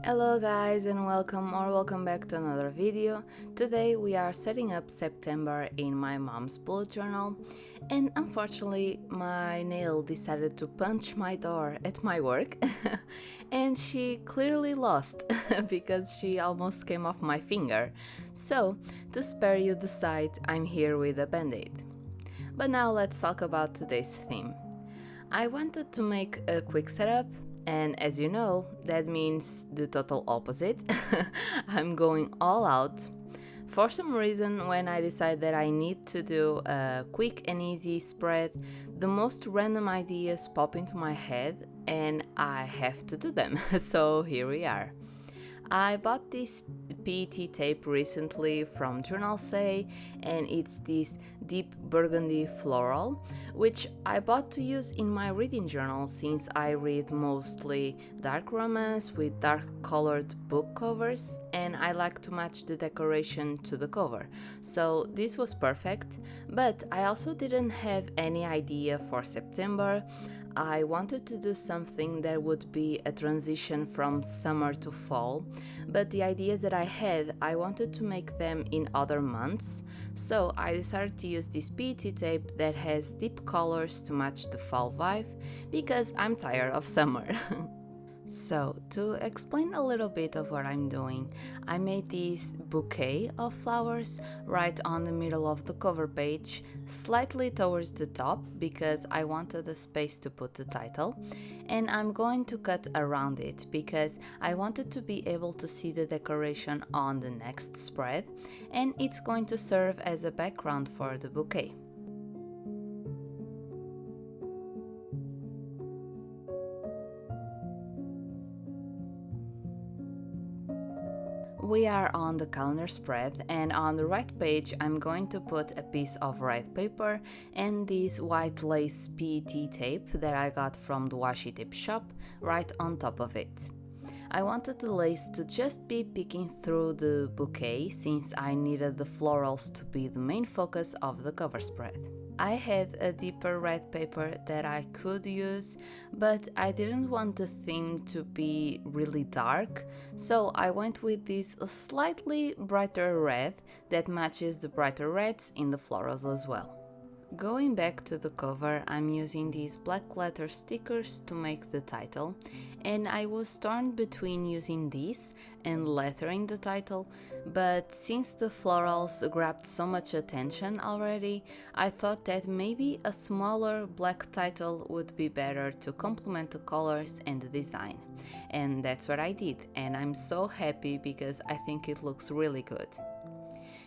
Hello guys and welcome back to another video. Today we are setting up September in my mom's bullet journal, and unfortunately my nail decided to punch my door at my work and she clearly lost because she almost came off my finger. So to spare you the sight, I'm here with a band-aid. But now let's talk about today's theme. I wanted to make a quick setup, and as you know, that means the total opposite. I'm going all out. For some reason, when I decide that I need to do a quick and easy spread, the most random ideas pop into my head and I have to do them. So here we are. I bought this PET tape recently from Journal Say, and it's this deep burgundy floral, which I bought to use in my reading journal since I read mostly dark romance with dark colored book covers and I like to match the decoration to the cover. So this was perfect, but I also didn't have any idea for September. I wanted to do something that would be a transition from summer to fall, but the ideas that I had, I wanted to make them in other months, so I decided to use this PET tape that has deep colors to match the fall vibe, because I'm tired of summer. So, to explain a little bit of what I'm doing, I made this bouquet of flowers right on the middle of the cover page, slightly towards the top because I wanted a space to put the title, and I'm going to cut around it because I wanted to be able to see the decoration on the next spread, and it's going to serve as a background for the bouquet. We are on the calendar spread, and on the right page I'm going to put a piece of red paper and this white lace PET tape that I got from the washi tape shop right on top of it. I wanted the lace to just be peeking through the bouquet since I needed the florals to be the main focus of the cover spread. I had a deeper red paper that I could use, but I didn't want the theme to be really dark, so I went with this slightly brighter red that matches the brighter reds in the florals as well. Going back to the cover, I'm using these black letter stickers to make the title, and I was torn between using these and lettering the title, but since the florals grabbed so much attention already, I thought that maybe a smaller black title would be better to complement the colors and the design. And that's what I did, and I'm so happy because I think it looks really good.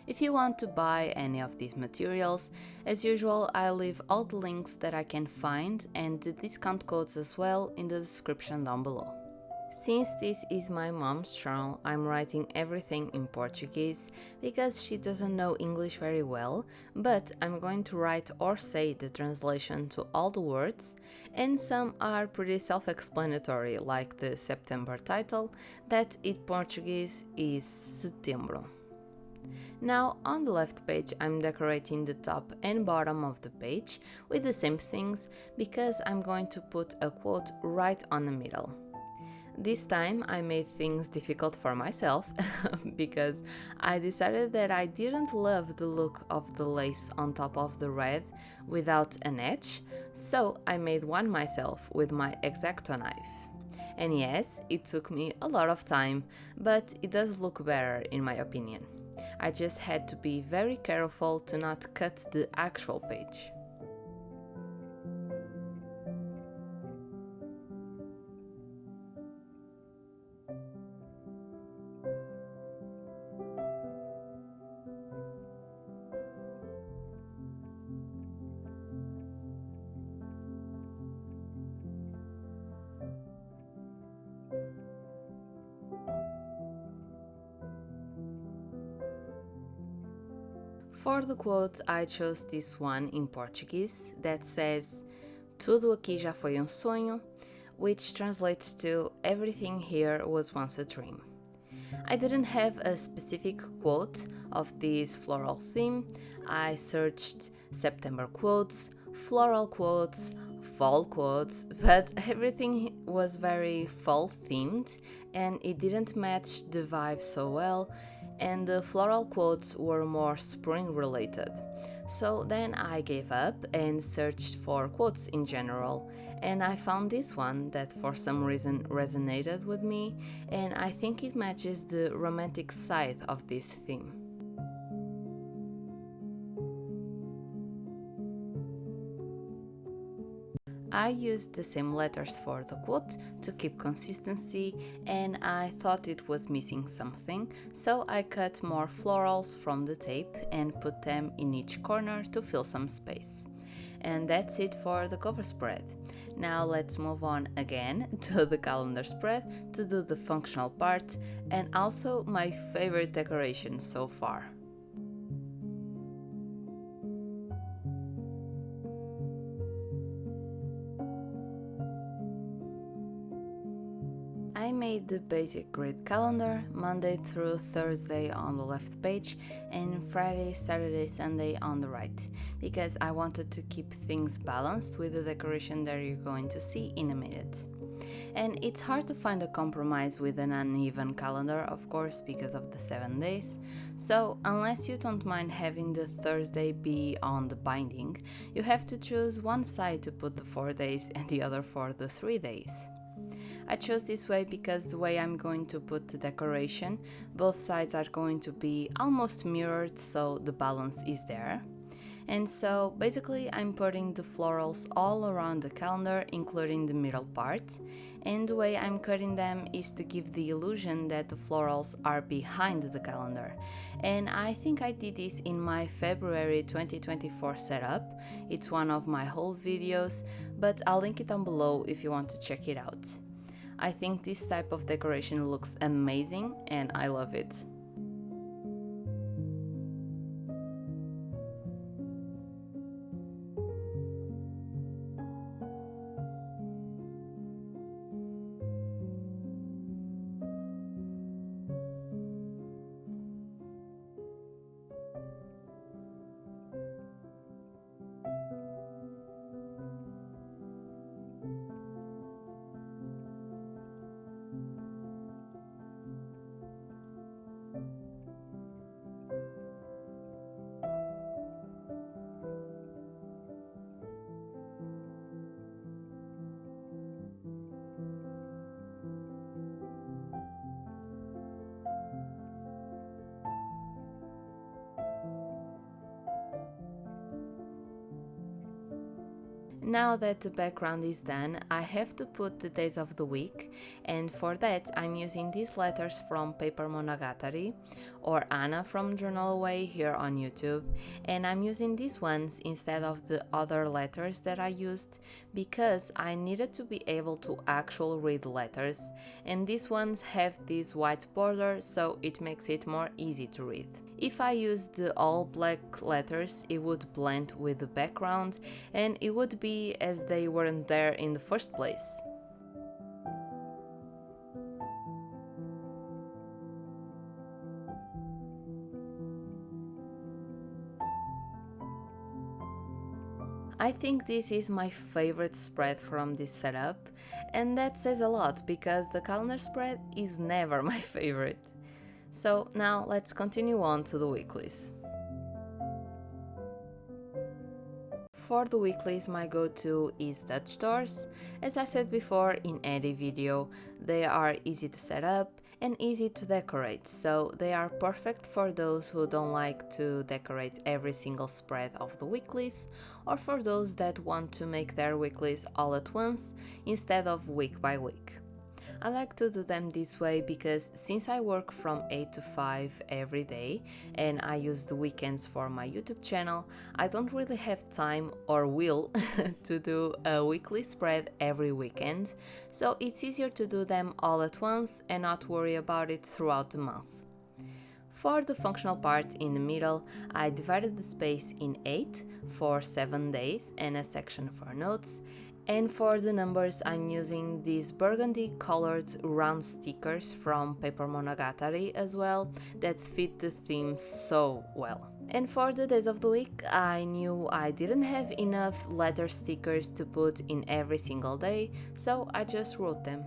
If you want to buy any of these materials, as usual, I'll leave all the links that I can find and the discount codes as well in the description down below. Since this is my mom's journal, I'm writing everything in Portuguese because she doesn't know English very well, but I'm going to write or say the translation to all the words, and some are pretty self-explanatory, like the September title, that in Portuguese is Setembro. Now on the left page I'm decorating the top and bottom of the page with the same things because I'm going to put a quote right on the middle. This time I made things difficult for myself because I decided that I didn't love the look of the lace on top of the red without an edge, so I made one myself with my X-Acto knife. And yes, it took me a lot of time, but it does look better in my opinion. I just had to be very careful to not cut the actual page. For the quote, I chose this one in Portuguese that says Tudo aqui já foi sonho, which translates to everything here was once a dream. I didn't have a specific quote of this floral theme. I searched September quotes, floral quotes, fall quotes, but everything was very fall themed and it didn't match the vibe so well, and the floral quotes were more spring related. So then I gave up and searched for quotes in general, and I found this one that for some reason resonated with me, and I think it matches the romantic side of this theme. I used the same letters for the quote to keep consistency, and I thought it was missing something, so I cut more florals from the tape and put them in each corner to fill some space. And that's it for the cover spread. Now let's move on again to the calendar spread to do the functional part and also my favorite decoration so far. I made the basic grid calendar Monday through Thursday on the left page and Friday, Saturday, Sunday on the right, because I wanted to keep things balanced with the decoration that you're going to see in a minute. And it's hard to find a compromise with an uneven calendar, of course, because of the 7 days. So, unless you don't mind having the Thursday be on the binding, you have to choose one side to put the 4 days and the other for the 3 days. I chose this way because the way I'm going to put the decoration, both sides are going to be almost mirrored, so the balance is there. And so basically I'm putting the florals all around the calendar, including the middle part, and the way I'm cutting them is to give the illusion that the florals are behind the calendar. And I think I did this in my February 2024 setup. It's one of my whole videos, but I'll link it down below if you want to check it out. I think this type of decoration looks amazing and I love it. Now that the background is done, I have to put the days of the week, and for that I'm using these letters from Paper Monogatari or Anna from Journal Away here on YouTube, and I'm using these ones instead of the other letters that I used because I needed to be able to actually read letters, and these ones have this white border, so it makes it more easy to read. If I used the all black letters, it would blend with the background and it would be as they weren't there in the first place. I think this is my favorite spread from this setup, and that says a lot because the calendar spread is never my favorite. So now let's continue on to the weeklies. For the weeklies, my go-to is Dutch doors. As I said before in any video, they are easy to set up and easy to decorate, so they are perfect for those who don't like to decorate every single spread of the weeklies, or for those that want to make their weeklies all at once instead of week by week. I like to do them this way because since I work from 8 to 5 every day and I use the weekends for my YouTube channel, I don't really have time or will to do a weekly spread every weekend, so it's easier to do them all at once and not worry about it throughout the month. For the functional part in the middle, I divided the space in 8 for 7 days and a section for notes. And for the numbers, I'm using these burgundy colored round stickers from Paper Monogatari as well that fit the theme so well. And for the days of the week, I knew I didn't have enough letter stickers to put in every single day, so I just wrote them.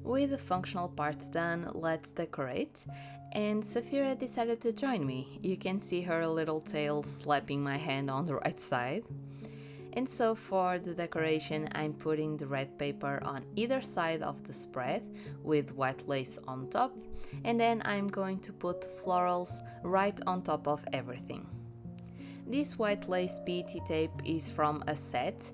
With the functional part done, let's decorate. And Safira decided to join me. You can see her little tail slapping my hand on the right side. And so for the decoration, I'm putting the red paper on either side of the spread with white lace on top, and then I'm going to put florals right on top of everything. This white lace PET tape is from a set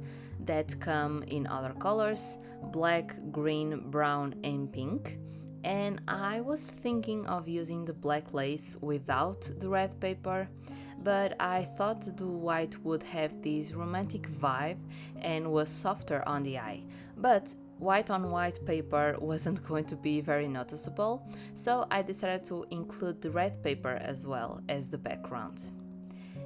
that come in other colors: black, green, brown and pink. And I was thinking of using the black lace without the red paper, but I thought the white would have this romantic vibe and was softer on the eye. But white on white paper wasn't going to be very noticeable, so I decided to include the red paper as well as the background.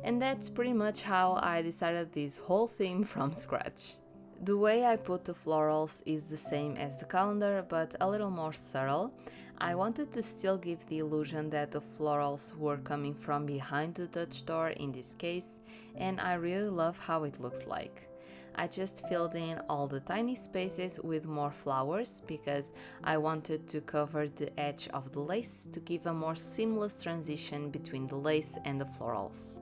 And that's pretty much how I decided this whole theme from scratch. The way I put the florals is the same as the calendar, but a little more subtle. I wanted to still give the illusion that the florals were coming from behind the Dutch door in this case, and I really love how it looks like. I just filled in all the tiny spaces with more flowers because I wanted to cover the edge of the lace to give a more seamless transition between the lace and the florals.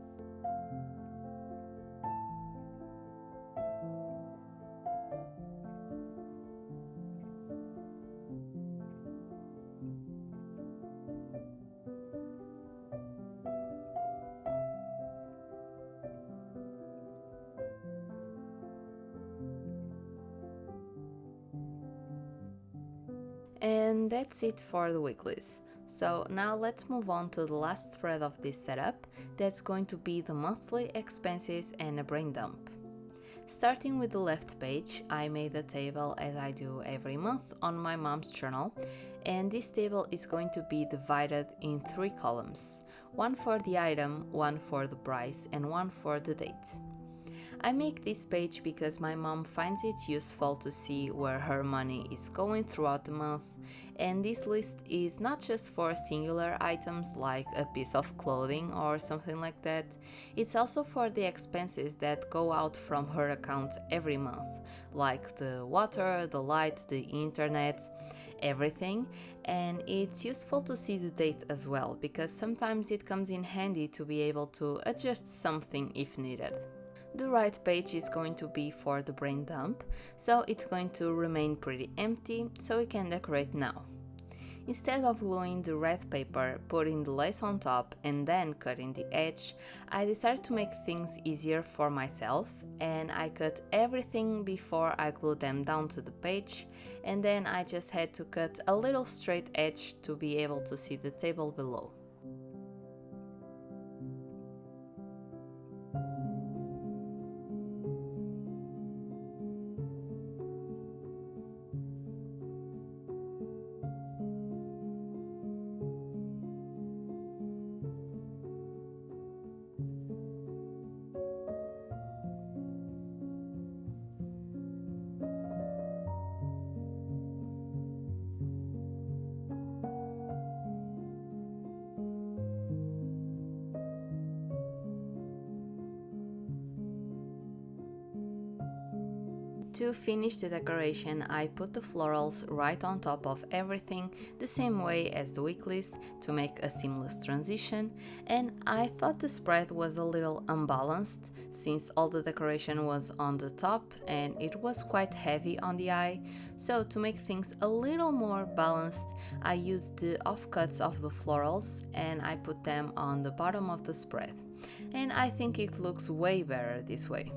And that's it for the weeklies. So now let's move on to the last spread of this setup, that's going to be the monthly expenses and a brain dump. Starting with the left page, I made a table as I do every month on my mom's journal, and this table is going to be divided in 3 columns: one for the item, one for the price, and one for the date. I make this page because my mom finds it useful to see where her money is going throughout the month, and this list is not just for singular items like a piece of clothing or something like that, it's also for the expenses that go out from her account every month, like the water, the light, the internet, everything. And it's useful to see the date as well, because sometimes it comes in handy to be able to adjust something if needed. The right page is going to be for the brain dump, so it's going to remain pretty empty, so we can decorate now. Instead of gluing the red paper, putting the lace on top and then cutting the edge, I decided to make things easier for myself, and I cut everything before I glued them down to the page, and then I just had to cut a little straight edge to be able to see the table below. To finish the decoration, I put the florals right on top of everything, the same way as the wick list, to make a seamless transition, and I thought the spread was a little unbalanced since all the decoration was on the top and it was quite heavy on the eye, so to make things a little more balanced, I used the offcuts of the florals and I put them on the bottom of the spread, and I think it looks way better this way.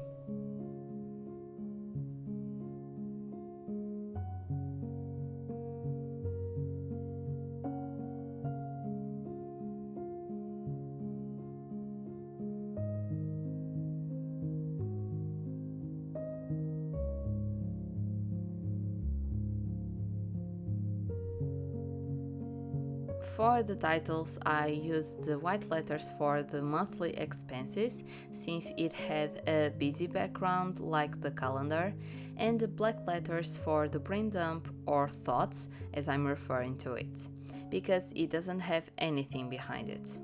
For the titles, I used the white letters for the monthly expenses since it had a busy background like the calendar, and the black letters for the brain dump or thoughts as I'm referring to it, because it doesn't have anything behind it.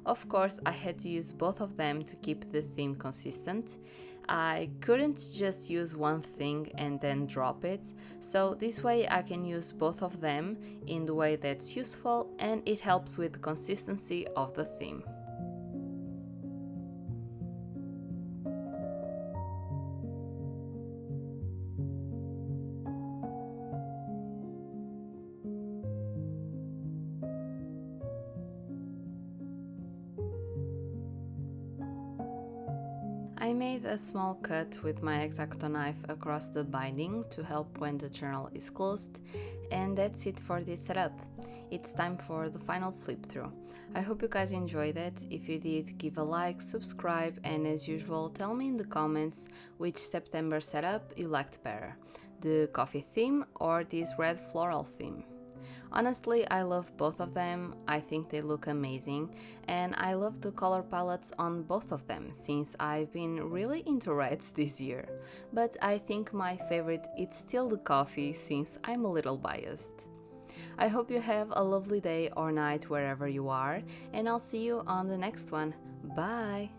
Of course, I had to use both of them to keep the theme consistent. I couldn't just use one thing and then drop it, so this way I can use both of them in the way that's useful and it helps with the consistency of the theme. I made a small cut with my X-Acto knife across the binding to help when the journal is closed, and that's it for this setup. It's time for the final flip through. I hope you guys enjoyed it. If you did, give a like, subscribe, and as usual tell me in the comments which September setup you liked better, the coffee theme or this red floral theme. Honestly, I love both of them, I think they look amazing, and I love the color palettes on both of them since I've been really into reds this year. But I think my favorite is still the coffee since I'm a little biased. I hope you have a lovely day or night wherever you are, and I'll see you on the next one. Bye!